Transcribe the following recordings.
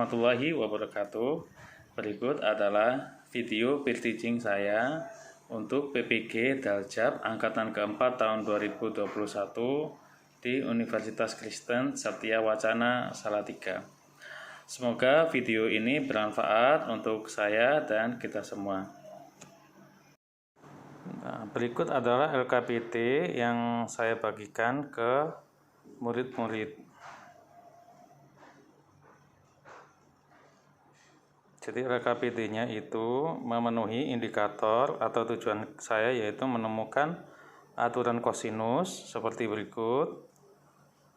warahmatullahi wabarakatuh. Berikut adalah video peer teaching saya untuk PPG Daljab Angkatan keempat tahun 2021 di Universitas Kristen Satya Wacana Salatiga. Semoga video ini bermanfaat untuk saya dan kita semua. Nah, berikut adalah LKPT yang saya bagikan ke murid-murid. Jadi LKPT-nya itu memenuhi indikator atau tujuan saya, yaitu menemukan aturan kosinus seperti berikut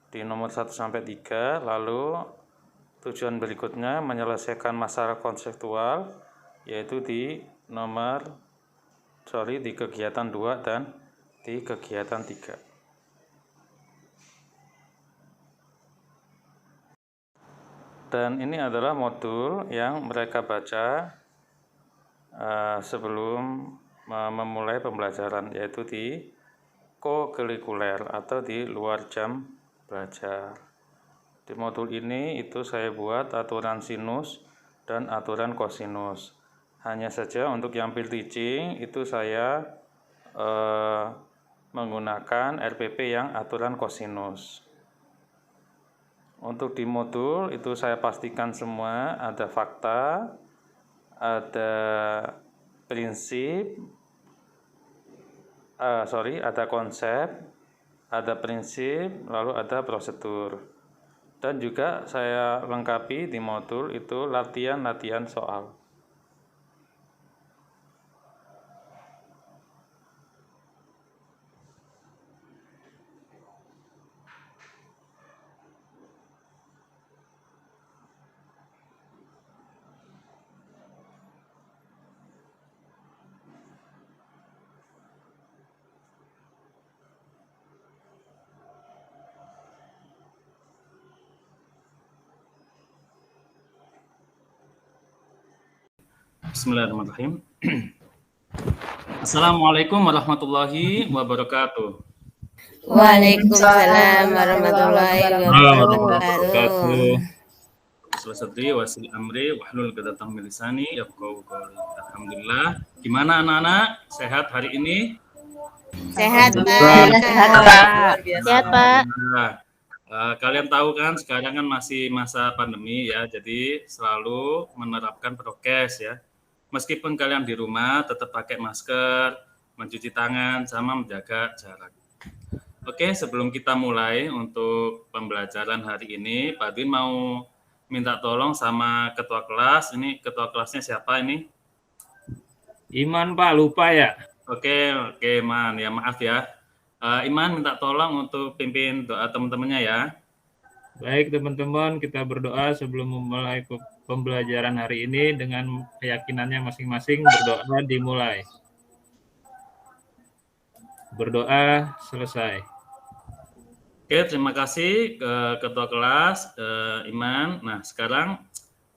di nomor 1-3. Lalu tujuan berikutnya menyelesaikan masalah konseptual, yaitu di kegiatan 2 dan di kegiatan 3. Dan ini adalah modul yang mereka baca sebelum memulai pembelajaran, yaitu di kokurikuler atau di luar jam belajar. Di modul ini itu saya buat aturan sinus dan aturan kosinus. Hanya saja untuk yang peer teaching itu saya menggunakan RPP yang aturan kosinus. Untuk di modul itu saya pastikan semua ada fakta, ada prinsip, ada konsep, ada prinsip, lalu ada prosedur. Dan juga saya lengkapi di modul itu latihan-latihan soal. Bismillahirrahmanirrahim. Assalamualaikum warahmatullahi wabarakatuh. Waalaikumsalam warahmatullahi wabarakatuh. Sadri wasil amri wahlul 'uqdatam min lisani yafqahu qawli. Alhamdulillah. Gimana anak-anak? Sehat hari ini? Sehat, Pak. Sehat, Pak. Kalian tahu kan sekarang kan masih masa pandemi ya, jadi selalu menerapkan prokes ya. Meskipun kalian di rumah tetap pakai masker, mencuci tangan, sama menjaga jarak. Oke, sebelum kita mulai untuk pembelajaran hari ini, Pak Din mau minta tolong sama ketua kelas. Ini ketua kelasnya siapa ini? Iman, Pak, lupa ya? Oke, Iman. Ya maaf ya. Iman minta tolong untuk pimpin doa teman-temannya ya. Baik teman-teman, kita berdoa sebelum memulai pembelajaran hari ini dengan keyakinannya masing-masing. Berdoa dimulai. Berdoa selesai. Oke, terima kasih ke ketua kelas Iman. Nah, sekarang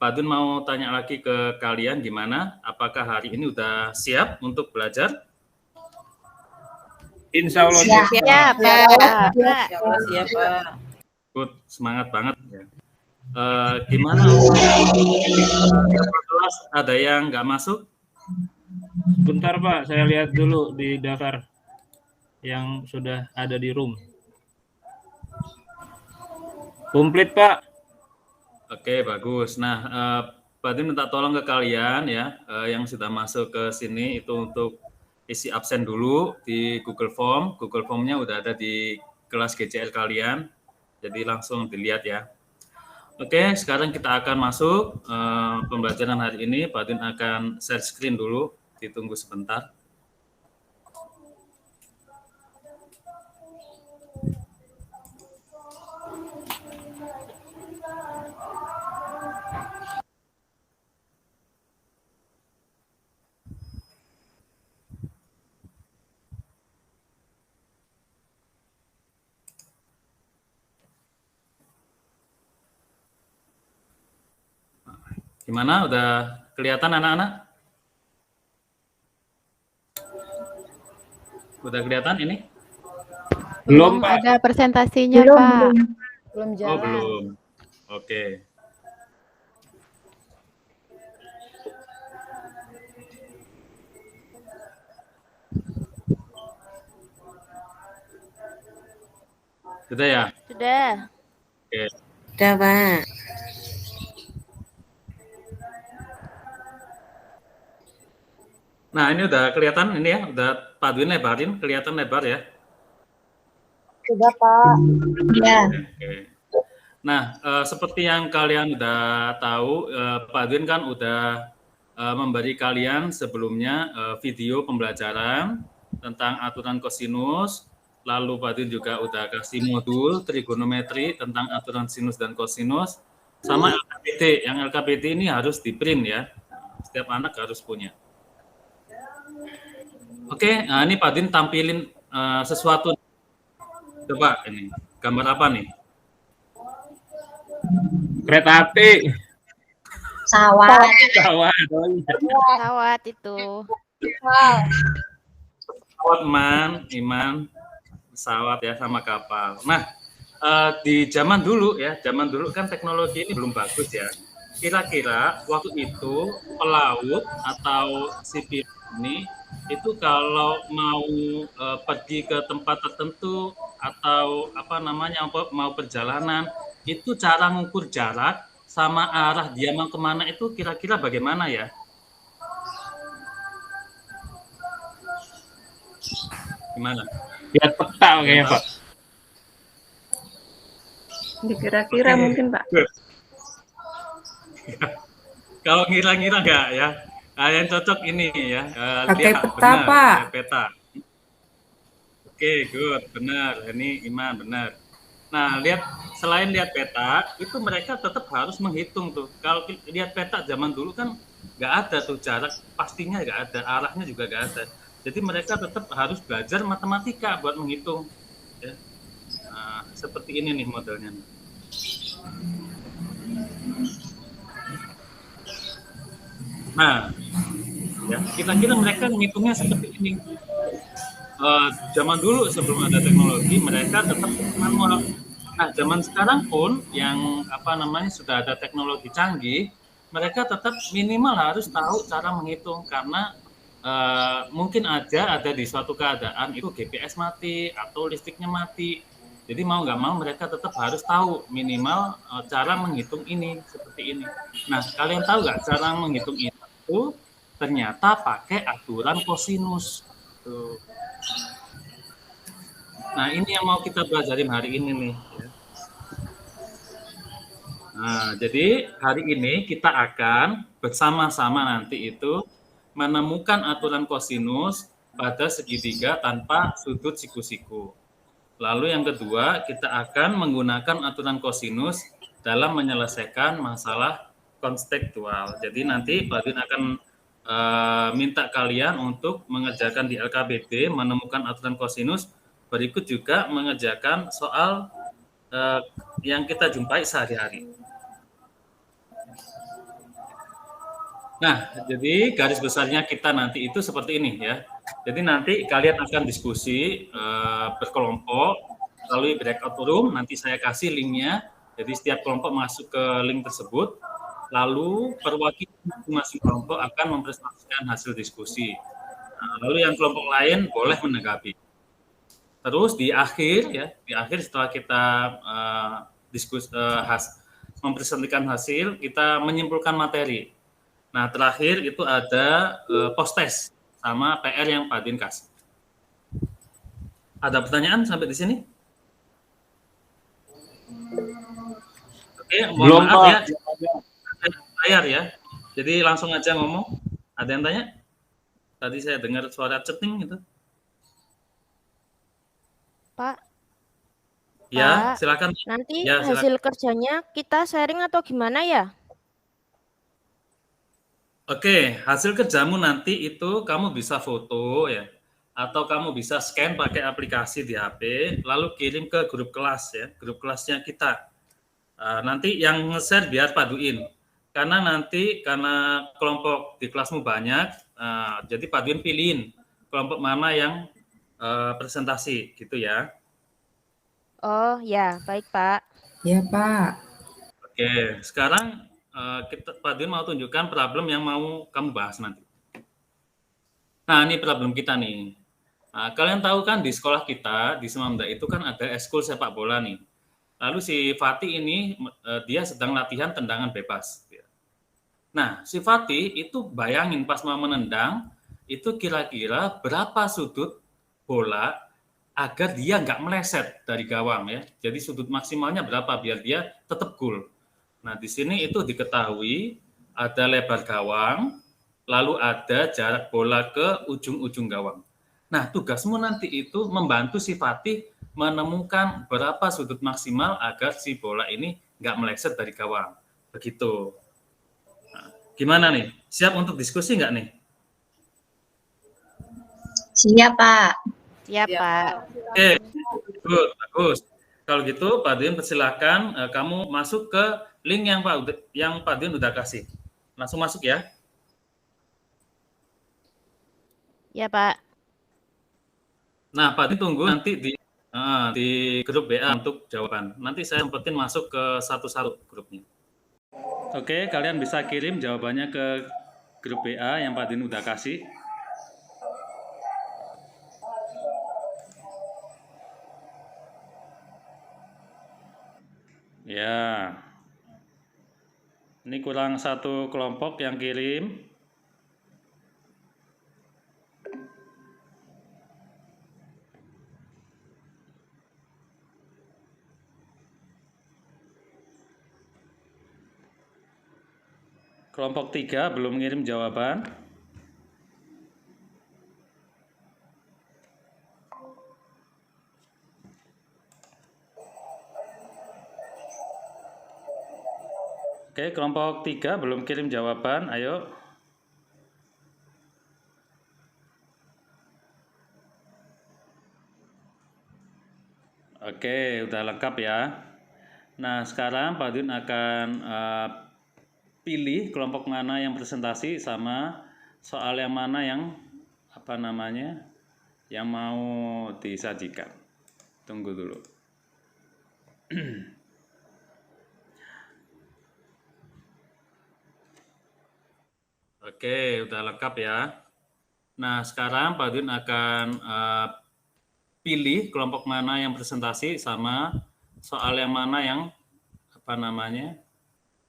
Pak Dun mau tanya lagi ke kalian gimana? Apakah hari ini udah siap untuk belajar? Insya Allah siap, Pak. Siap, Pak. Good, semangat banget ya. Gimana? Kelas ada yang nggak masuk? Bentar, Pak, saya lihat dulu di daftar yang sudah ada di room. Komplit, Pak. Oke, bagus. Nah, Pak Din minta tolong ke kalian ya, yang sudah masuk ke sini itu untuk isi absen dulu di Google Form. Google Form-nya udah ada di kelas GCL kalian, jadi langsung dilihat ya. Oke, sekarang kita akan masuk pembelajaran hari ini. Pak Din akan share screen dulu, ditunggu sebentar. Gimana? Udah kelihatan anak-anak? Udah kelihatan ini? Belum, Pak. Ada presentasinya, Pak. Belum Oh, jalan. belum. Oke. Sudah ya? Sudah. Oke. Udah, Pak. Nah, ini udah kelihatan ini ya, udah Pak Dwin lebarin, kelihatan lebar ya. Sudah, Pak. Iya. Oke. Nah, seperti yang kalian udah tahu, Pak Dwin kan udah memberi kalian sebelumnya video pembelajaran tentang aturan kosinus, lalu Pak Dwin juga udah kasih modul trigonometri tentang aturan sinus dan kosinus, sama LKPD. Yang LKPD ini harus di-print ya, setiap anak harus punya. Oke, nah ini Pak Dwin tampilin sesuatu. Coba ini, gambar apa nih? Kereta api. Pesawat. Pesawat. Pesawat itu. Pesawat Iman, pesawat ya sama kapal. Nah, di zaman dulu kan teknologi ini belum bagus ya. Kira-kira waktu itu pelaut atau sipil ini itu kalau mau pergi ke tempat tertentu atau mau perjalanan, itu cara mengukur jarak sama arah dia mau kemana itu kira-kira bagaimana ya? Gimana? Lihat peta kayaknya, Pak. Dikira-kira mungkin, Pak. Kalau ngira-ngira enggak ya? Nah, yang cocok ini ya. Pakai lihat, peta, benar, Pak. pakai peta. Oke, good, benar. Ini Iman, benar. Nah, selain lihat peta, itu mereka tetap harus menghitung tuh. Kalau lihat peta zaman dulu kan nggak ada tuh jarak pastinya, nggak ada, arahnya juga nggak ada. Jadi mereka tetap harus belajar matematika buat menghitung. Ya. Nah, seperti ini nih modelnya. Nah, ya kira-kira mereka menghitungnya seperti ini. Zaman dulu sebelum ada teknologi mereka tetap manual. Nah, zaman sekarang pun yang sudah ada teknologi canggih, mereka tetap minimal harus tahu cara menghitung karena mungkin aja ada di suatu keadaan itu GPS mati atau listriknya mati. Jadi mau nggak mau mereka tetap harus tahu minimal cara menghitung ini seperti ini. Nah, kalian tahu nggak cara menghitung itu ternyata pakai aturan kosinus. Tuh. Nah, ini yang mau kita pelajarin hari ini nih. Nah, jadi hari ini kita akan bersama-sama nanti itu menemukan aturan kosinus pada segitiga tanpa sudut siku-siku. Lalu yang kedua, kita akan menggunakan aturan kosinus dalam menyelesaikan masalah konstekstual. Jadi nanti Pak Dwin akan minta kalian untuk mengerjakan di LKBD, menemukan aturan kosinus, berikut juga mengerjakan soal yang kita jumpai sehari-hari. Nah, jadi garis besarnya kita nanti itu seperti ini ya. Jadi nanti kalian akan diskusi berkelompok, lalu breakout room, nanti saya kasih linknya. Jadi setiap kelompok masuk ke link tersebut, lalu perwakilan masing-masing kelompok akan mempresentasikan hasil diskusi. Nah, lalu yang kelompok lain boleh menanggapi. Terus di akhir setelah kita mempresentasikan hasil, kita menyimpulkan materi. Nah, terakhir itu ada post test sama PR yang Pak Din kasih. Ada pertanyaan sampai di sini? Oke, mohon maaf ya. Layar ya. Jadi langsung aja ngomong. Ada yang tanya? Tadi saya dengar suara ceting gitu. Pak. Ya, Pak, silakan. nanti Ya, hasil kerjanya kita sharing atau gimana ya? Oke, hasil kerjamu nanti itu kamu bisa foto ya, atau kamu bisa scan pakai aplikasi di HP, lalu kirim ke grup kelas ya, grup kelasnya kita. Nanti yang nge-share biar Pak Duin, karena kelompok di kelasmu banyak, jadi Pak Duin pilihin kelompok mana yang presentasi gitu ya. Oh ya, baik Pak. Ya Pak. Oke, sekarang Pak Duin mau tunjukkan problem yang mau kamu bahas nanti. Nah, ini problem kita nih. Nah, kalian tahu kan di sekolah kita di Semanda itu kan ada eskul sepak bola nih. Lalu si Fatih ini dia sedang latihan tendangan bebas. Nah, si Fatih itu bayangin pas mau menendang itu kira-kira berapa sudut bola agar dia nggak meleset dari gawang ya. Jadi sudut maksimalnya berapa biar dia tetap gol. Nah, di sini itu diketahui ada lebar gawang, lalu ada jarak bola ke ujung-ujung gawang. Nah, tugasmu nanti itu membantu si Fatih menemukan berapa sudut maksimal agar si bola ini nggak meleset dari gawang. Begitu. Nah, gimana nih? Siap untuk diskusi nggak nih? Siap, Pak. Siap, Pak. Oke, good, bagus. Kalau gitu, Pak Din persilakan kamu masuk ke link yang Pak Din udah kasih. Langsung masuk ya. Ya, Pak. Nah, Pak Din tunggu nanti di grup BA untuk jawaban. Nanti saya sempetin masuk ke satu-satu grupnya. Oke, kalian bisa kirim jawabannya ke grup BA yang Pak Din udah kasih. Ya, ini kurang satu kelompok yang kirim. Kelompok 3 belum ngirim jawaban. Oke, kelompok 3 belum kirim jawaban. Ayo. Oke, udah lengkap ya. Nah, sekarang Pak Din akan pilih kelompok mana yang presentasi sama soal yang mana yang yang mau disajikan. Tunggu dulu. Oke, udah lengkap ya. Nah, sekarang Pak Din akan pilih kelompok mana yang presentasi sama soal yang mana yang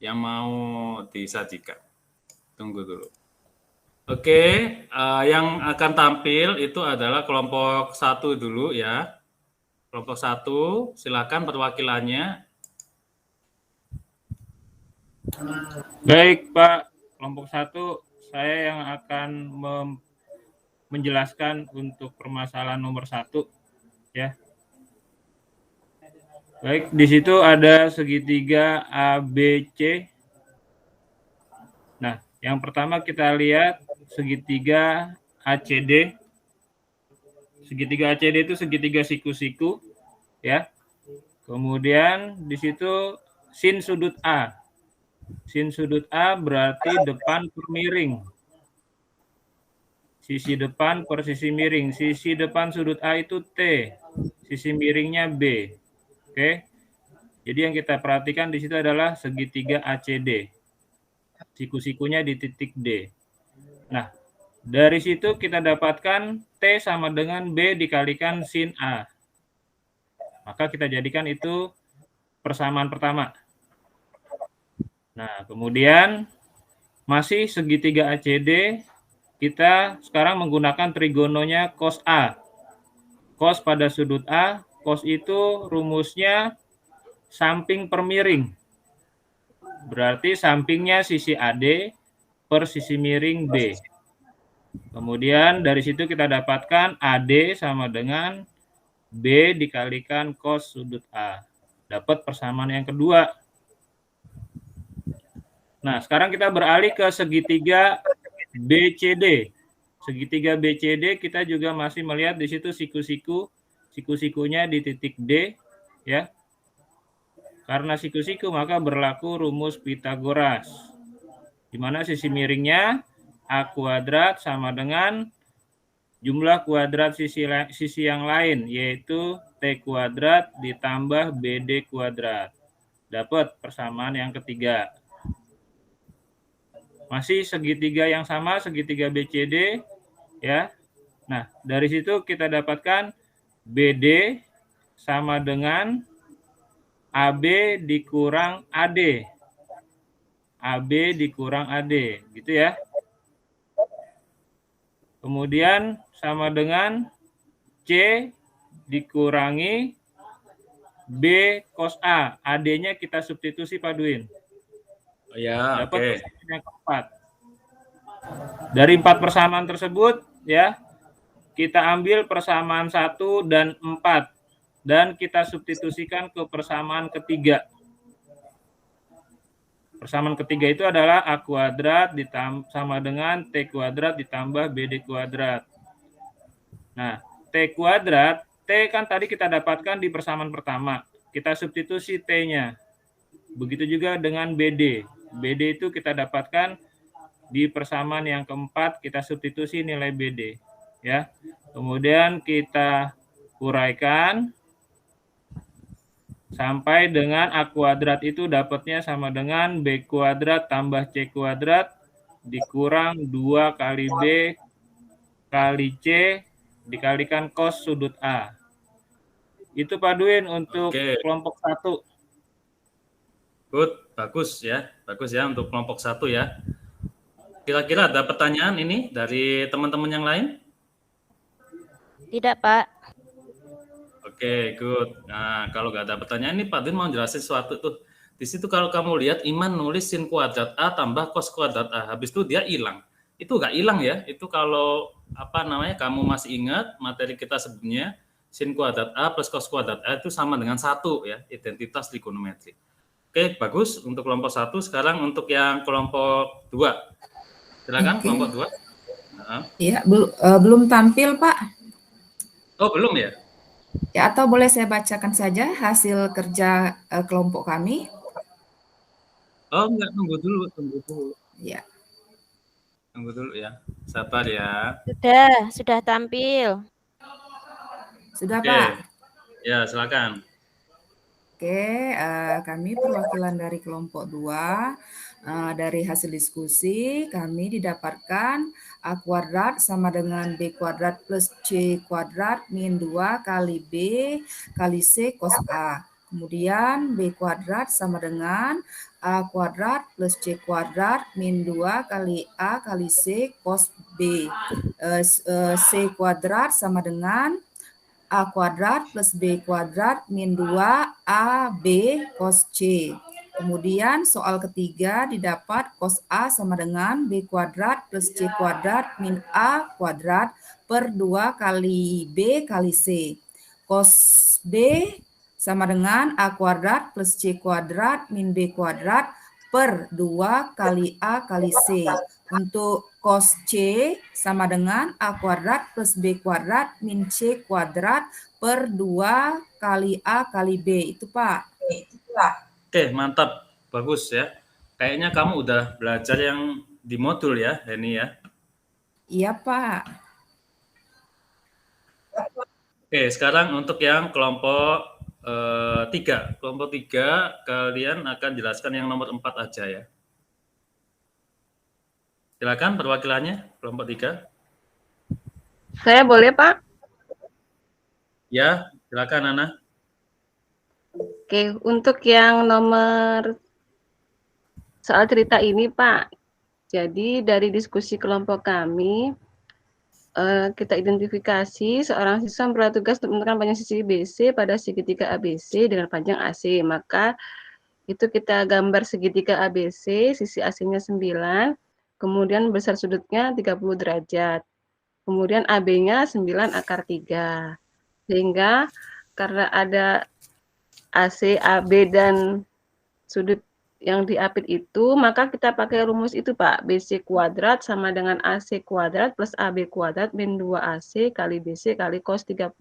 yang mau disajikan. Tunggu dulu. Oke, yang akan tampil itu adalah kelompok 1 dulu ya. Kelompok 1, silakan perwakilannya. Baik, Pak. Kelompok 1, saya yang akan menjelaskan untuk permasalahan nomor 1 ya. Baik, di situ ada segitiga ABC. Nah, yang pertama kita lihat segitiga ACD. Segitiga ACD itu segitiga siku-siku ya. Kemudian di situ sin sudut A. Sin sudut A berarti depan per miring. Sisi depan per sisi miring. Sisi depan sudut A itu T. Sisi miringnya B. Oke. Jadi yang kita perhatikan di situ adalah segitiga ACD. Siku-sikunya di titik D. Nah, dari situ kita dapatkan T sama dengan B dikalikan sin A. Maka kita jadikan itu persamaan pertama. Nah, kemudian masih segitiga ACD, kita sekarang menggunakan trigononya cos A. Cos pada sudut A, cos itu rumusnya samping per miring. Berarti sampingnya sisi AD per sisi miring B. Kemudian dari situ kita dapatkan AD sama dengan B dikalikan cos sudut A. Dapat persamaan yang kedua. Nah, sekarang kita beralih ke segitiga BCD. Segitiga BCD kita juga masih melihat di situ siku-sikunya di titik D ya. Karena siku-siku maka berlaku rumus Pitagoras. Di mana sisi miringnya A kuadrat sama dengan jumlah kuadrat sisi yang lain, yaitu T kuadrat ditambah BD kuadrat. Dapat persamaan yang ketiga. Masih segitiga yang sama, segitiga BCD, ya. Nah, dari situ kita dapatkan BD sama dengan AB dikurang AD. AB dikurang AD, gitu ya. Kemudian sama dengan C dikurangi B cos A. AD-nya kita substitusi Pak Dwin. Oh, ya, Dapat oke. persamaan yang keempat. Dari 4 persamaan tersebut, ya, kita ambil persamaan 1 dan 4. Dan kita substitusikan ke persamaan ketiga. Persamaan ketiga itu adalah A kuadrat sama dengan T kuadrat ditambah BD kuadrat. Nah, T kuadrat, T kan tadi kita dapatkan di persamaan pertama. Kita substitusi T-nya. Begitu juga dengan BD. BD itu kita dapatkan di persamaan yang keempat, kita substitusi nilai BD. Ya. Kemudian kita uraikan sampai dengan A kuadrat itu dapatnya sama dengan B kuadrat tambah C kuadrat dikurang 2 kali B kali C dikalikan cos sudut A. Itu Pak Dwin untuk kelompok 1. Good, bagus ya untuk kelompok 1 ya. Kira-kira ada pertanyaan ini dari teman-teman yang lain? Tidak, Pak. Oke, good. Nah, kalau nggak ada pertanyaan ini Pak Din mau jelasin sesuatu tuh. Di situ kalau kamu lihat Iman nulis sin kuadrat A tambah cos kuadrat A, habis itu dia hilang. Itu nggak hilang ya. Itu kalau kamu masih ingat materi kita sebelumnya, sin kuadrat A plus cos kuadrat A itu sama dengan 1 ya, identitas trigonometri. Oke, bagus untuk kelompok 1. Sekarang untuk yang kelompok 2. Silakan kelompok 2. Iya, belum tampil, Pak. Oh, belum ya? Ya, atau boleh saya bacakan saja hasil kerja kelompok kami? Oh, enggak, tunggu dulu. Ya. Tunggu dulu ya. Sabar ya. Sudah tampil. Sudah, Oke. Pak? Ya, silakan. Oke, kami perwakilan dari kelompok 2. Dari hasil diskusi kami didapatkan A kuadrat sama dengan B kuadrat plus C kuadrat min 2 kali B kali C cos A. Kemudian B kuadrat sama dengan A kuadrat plus C kuadrat min 2 kali A kali C cos B. C kuadrat sama dengan A kuadrat plus B kuadrat min 2 AB cos C. Kemudian soal ketiga didapat cos A sama dengan B kuadrat plus C kuadrat min A kuadrat per 2 kali B kali C. Cos B sama dengan A kuadrat plus C kuadrat min B kuadrat per 2 kali A kali C. Untuk cos C sama dengan A kuadrat plus B kuadrat min C kuadrat per 2 kali A kali B. Itu, Pak. Oke, mantap. Bagus ya. Kayaknya kamu udah belajar yang di modul ya, Heni ya? Iya, Pak. Oke, sekarang untuk yang kelompok 3. Kelompok 3, kalian akan jelaskan yang nomor 4 aja ya. Silakan perwakilannya, kelompok 3. Saya boleh, Pak? Ya, silakan Nana. Oke, untuk yang nomor soal cerita ini, Pak. Jadi dari diskusi kelompok kami, kita identifikasi seorang siswa bertugas untuk menentukan panjang sisi BC pada segitiga ABC dengan panjang AC. Maka itu kita gambar segitiga ABC, sisi AC-nya 9, kemudian besar sudutnya 30 derajat. Kemudian AB-nya 9 akar 3. Sehingga karena ada AC, AB, dan sudut yang diapit itu, maka kita pakai rumus itu, Pak. BC kuadrat sama dengan AC kuadrat plus AB kuadrat min 2AC kali BC kali cos 30.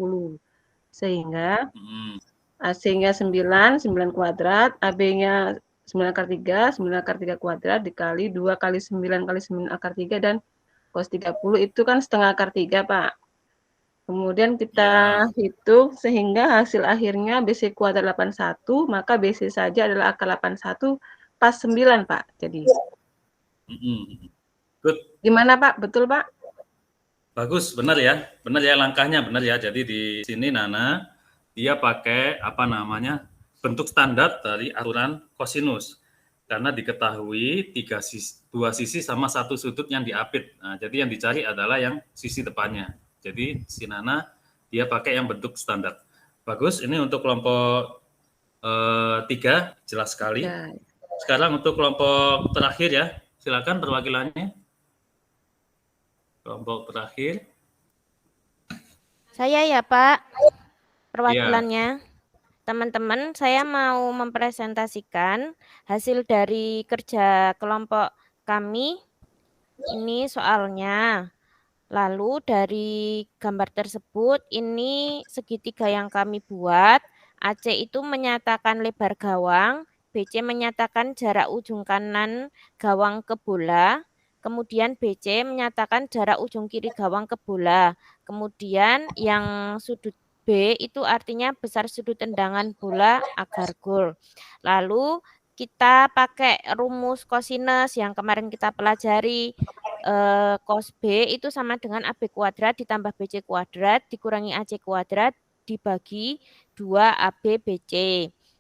Sehingga AC-nya 9 kuadrat, AB-nya 9 akar 3, 9 akar 3 kuadrat dikali 2 kali 9 kali 9 akar 3 dan cos 30 itu kan setengah akar 3, Pak. Kemudian kita hitung sehingga hasil akhirnya BC kuadrat 81, maka BC saja adalah akar 81 pas 9, Pak. Jadi. Good. Gimana, Pak? Betul, Pak? Bagus, benar ya langkahnya benar ya. Jadi di sini Nana dia pakai apa namanya bentuk standar dari aturan kosinus karena diketahui dua sisi sama satu sudut yang diapit. Nah, jadi yang dicari adalah yang sisi depannya. Jadi si Nana dia pakai yang bentuk standar. Bagus, ini untuk kelompok 3 jelas sekali. Ya. Sekarang untuk kelompok terakhir ya, silakan perwakilannya. Kelompok terakhir. Saya ya Pak, Iya. perwakilannya. Teman-teman, saya mau mempresentasikan hasil dari kerja kelompok kami. Ini soalnya. Lalu dari gambar tersebut, ini segitiga yang kami buat. AC itu menyatakan lebar gawang, BC menyatakan jarak ujung kanan gawang ke bola, kemudian BC menyatakan jarak ujung kiri gawang ke bola. Kemudian yang sudut B itu artinya besar sudut tendangan bola agar gol. Lalu kita pakai rumus kosinus yang kemarin kita pelajari. Cos B itu sama dengan AB kuadrat ditambah BC kuadrat dikurangi AC kuadrat dibagi 2 AB BC.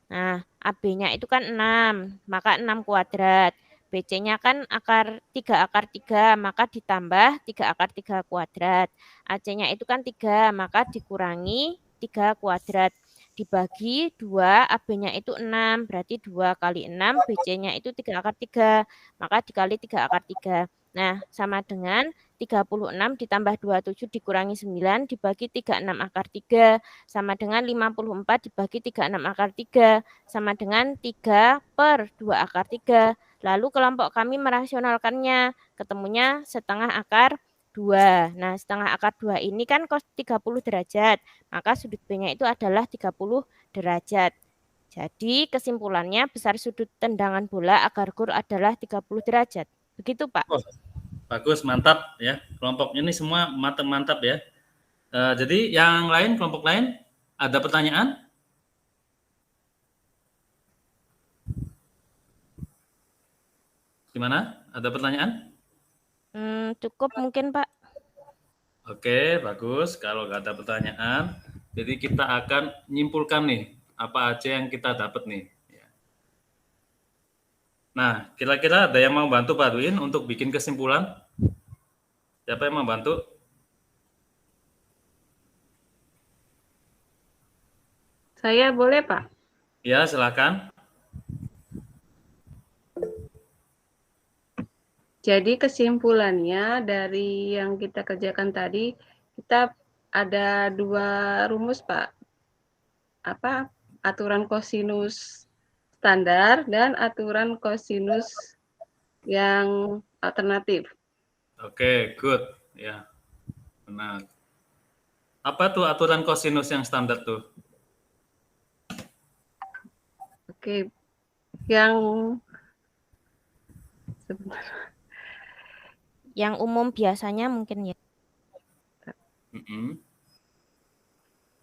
Nah, AB-nya itu kan 6, maka 6 kuadrat. BC-nya kan 3 akar 3, maka ditambah 3 akar 3 kuadrat. AC-nya itu kan 3, maka dikurangi 3 kuadrat. Dibagi 2, AB-nya itu 6, berarti 2 kali 6, BC-nya itu 3 akar 3, maka dikali 3 akar 3. Nah, sama dengan 36 ditambah 27 dikurangi 9 dibagi 36 akar 3 sama dengan 54 dibagi 36 akar 3 sama dengan 3 per 2 akar 3. Lalu kelompok kami merasionalkannya, ketemunya setengah akar 2. Nah, setengah akar 2 ini kan cos 30 derajat, maka sudut B-nya itu adalah 30 derajat. Jadi kesimpulannya besar sudut tendangan bola agar gol adalah 30 derajat. Begitu, Pak. Oh, bagus, mantap ya. Kelompok ini semua mantap ya. Jadi yang lain, kelompok lain, ada pertanyaan? Gimana? Ada pertanyaan? Cukup mungkin, Pak. Oke, bagus. Kalau nggak ada pertanyaan, jadi kita akan nyimpulkan nih, apa aja yang kita dapat nih. Nah, kira-kira ada yang mau bantu Pak Duin untuk bikin kesimpulan? Siapa yang mau bantu? Saya boleh, Pak? Ya, silakan. Jadi kesimpulannya dari yang kita kerjakan tadi, kita ada 2 rumus, Pak. Apa? Aturan kosinus standar dan aturan kosinus yang alternatif. Oke, good. Ya, benar. Apa tuh aturan kosinus yang standar tuh? Oke, yang umum biasanya mungkin ya.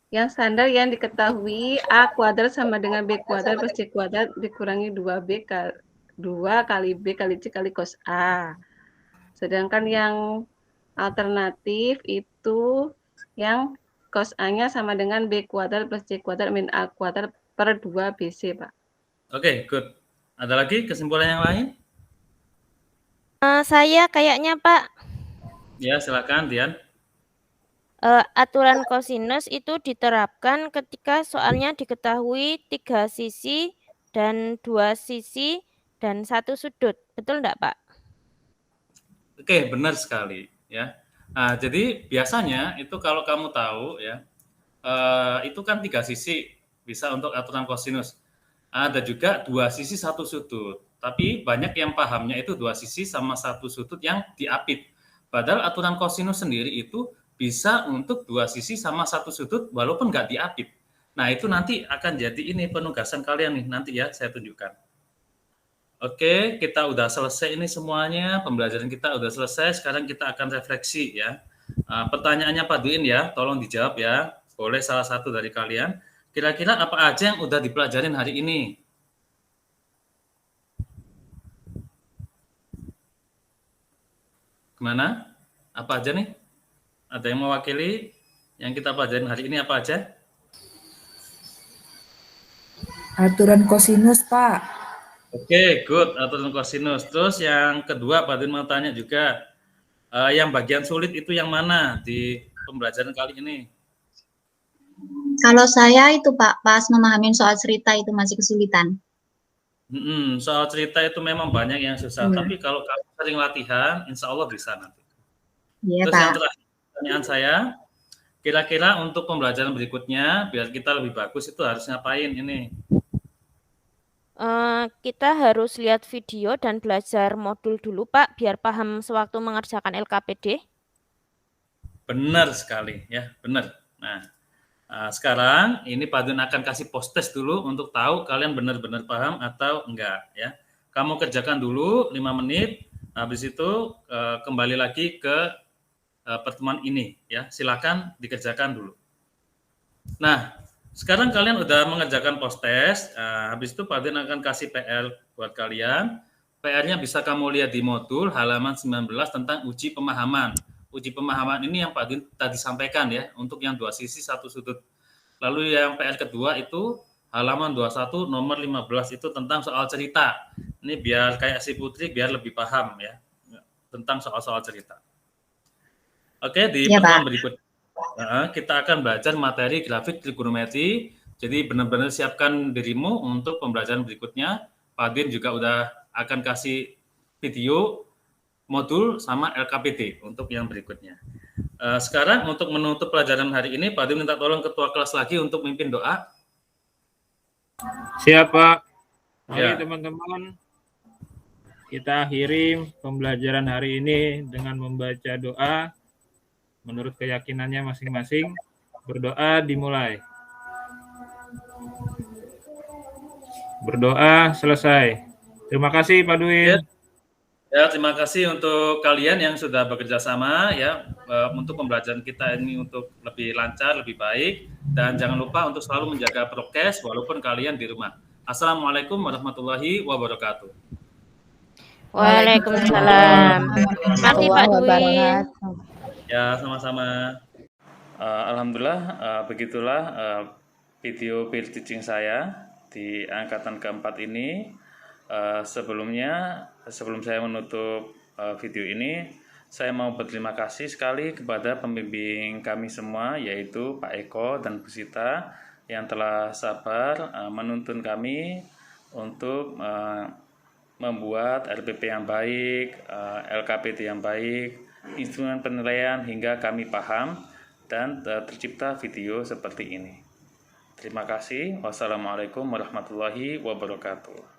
Yang standar yang diketahui A kuadrat sama dengan B kuadrat plus C kuadrat dikurangi 2B kali 2 kali B kali C kali cos A. Sedangkan yang alternatif itu yang cos A-nya sama dengan B kuadrat plus C kuadrat min A kuadrat per 2 BC, Pak. Oke, good. Ada lagi kesimpulan yang lain? Saya kayaknya, Pak. Ya, silakan, Dian. Aturan kosinus itu diterapkan ketika soalnya diketahui 3 sisi dan 2 sisi dan 1 sudut. Betul enggak, Pak? Oke, benar sekali ya. Nah, jadi biasanya itu kalau kamu tahu ya, itu kan 3 sisi bisa untuk aturan kosinus. Ada juga 2 sisi 1 sudut. Tapi banyak yang pahamnya itu 2 sisi sama 1 sudut yang diapit. Padahal aturan kosinus sendiri itu bisa untuk 2 sisi sama 1 sudut walaupun nggak diapit. Nah, itu nanti akan jadi ini penugasan kalian nih nanti ya, saya tunjukkan. Oke, kita udah selesai ini semuanya, pembelajaran kita udah selesai. Sekarang kita akan refleksi ya. Pertanyaannya Pak Duin ya, tolong dijawab ya. Boleh salah satu dari kalian. Kira-kira apa aja yang udah dipelajarin hari ini? Gimana? Apa aja nih? Ada yang mewakili yang kita pelajarin hari ini apa aja? Aturan kosinus, Pak. Oke, good. Aturan kosinus. Terus yang kedua, Pak Din mau tanya juga, yang bagian sulit itu yang mana di pembelajaran kali ini? Kalau saya itu Pak, pas memahami soal cerita itu masih kesulitan. Soal cerita itu memang banyak yang susah, Iya. tapi kalau kamu sering latihan, insya Allah bisa nanti. Iya Terus yang Pak. terakhir, pertanyaan saya, kira-kira untuk pembelajaran berikutnya, biar kita lebih bagus itu harus ngapain ini? Kita harus lihat video dan belajar modul dulu, Pak, biar paham sewaktu mengerjakan LKPD. Benar sekali, ya, benar. Nah, sekarang ini Pak Dun akan kasih post test dulu untuk tahu kalian benar-benar paham atau enggak, ya. Kamu kerjakan dulu 5 menit, habis itu kembali lagi ke pertemuan ini, ya. Silakan dikerjakan dulu. Nah, sekarang kalian udah mengerjakan post test, habis itu Pak Din akan kasih PR buat kalian. PR-nya bisa kamu lihat di modul halaman 19 tentang uji pemahaman. Uji pemahaman ini yang Pak Din tadi sampaikan ya, untuk yang dua sisi satu sudut. Lalu yang PR kedua itu halaman 21 nomor 15 itu tentang soal cerita. Ini biar kayak si Putri biar lebih paham ya tentang soal-soal cerita. Oke, di pertemuan berikutnya kita akan belajar materi grafik trigonometri. Jadi benar-benar siapkan dirimu untuk pembelajaran berikutnya. Pak Din juga udah akan kasih video modul sama LKPD untuk yang berikutnya. Sekarang untuk menutup pelajaran hari ini, Pak Din minta tolong ketua kelas lagi untuk memimpin doa. Siap, Pak. Mari Ya. teman-teman, kita akhiri pembelajaran hari ini dengan membaca doa menurut keyakinannya masing-masing. Berdoa dimulai. Berdoa selesai. Terima kasih Pak Dwi. Ya, terima kasih untuk kalian yang sudah bekerja sama ya untuk pembelajaran kita ini untuk lebih lancar, lebih baik, dan jangan lupa untuk selalu menjaga prokes walaupun kalian di rumah. Assalamualaikum warahmatullahi wabarakatuh. Waalaikumsalam. Terima kasih Pak Dwi. Ya, sama-sama. Alhamdulillah, begitulah video peer teaching saya di angkatan keempat ini. Sebelum saya menutup video ini, saya mau berterima kasih sekali kepada pembimbing kami semua, yaitu Pak Eko dan Bu Sita, yang telah sabar menuntun kami untuk membuat RPP yang baik, LKPD yang baik, instrumen penilaian hingga kami paham dan tercipta video seperti ini. Terima kasih. Wassalamualaikum warahmatullahi wabarakatuh.